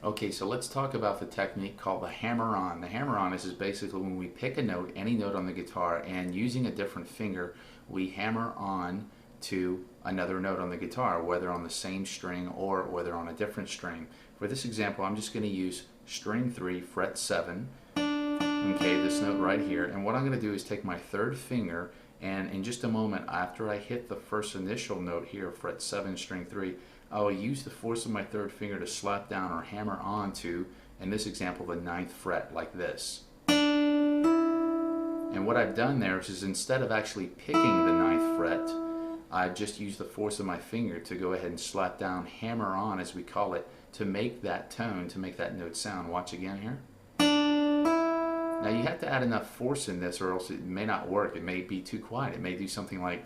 Okay, so let's talk about the technique called the hammer-on. The hammer-on is basically when we pick a note, any note on the guitar, and using a different finger, we hammer on to another note on the guitar, whether on the same string or whether on a different string. For this example, I'm just going to use string 3, fret 7, okay, this note right here, and what I'm going to do is take my third finger, and in just a moment after I hit the first initial note here, fret 7, string 3, I will use the force of my third finger to slap down or hammer onto, in this example, the 9th fret like this. And what I've done there is instead of actually picking the 9th fret, I've just used the force of my finger to go ahead and slap down, hammer on as we call it, to make that tone, to make that note sound. Watch again here. Now you have to add enough force in this or else it may not work. It may be too quiet. It may do something like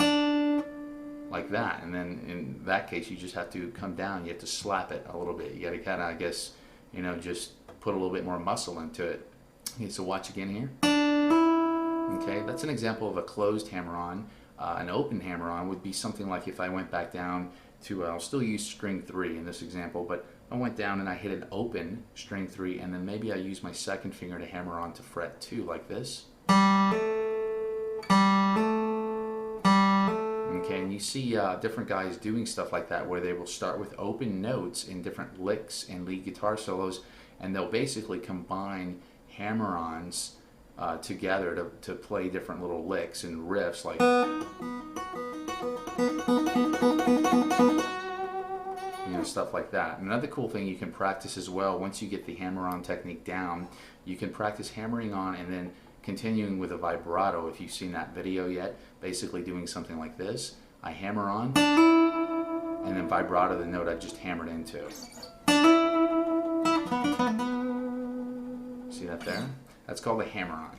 that, and then in that case you just have to come down. You have to slap it a little bit. You got to kind of, I guess, just put a little bit more muscle into it. Okay, so watch again here. Okay, that's an example of a closed hammer-on. An open hammer-on would be something like if I went back down to, I'll still use string 3 in this example, but I went down and I hit an open string 3, and then maybe I use my second finger to hammer on to fret 2 like this. Okay, and you see different guys doing stuff like that where they will start with open notes in different licks and lead guitar solos, and they'll basically combine hammer-ons together to play different little licks and riffs like stuff like that. And another cool thing you can practice as well, once you get the hammer-on technique down, you can practice hammering on and then continuing with a vibrato. If you've seen that video yet, basically doing something like this. I hammer on and then vibrato the note I just hammered into. See that there? That's called a hammer-on.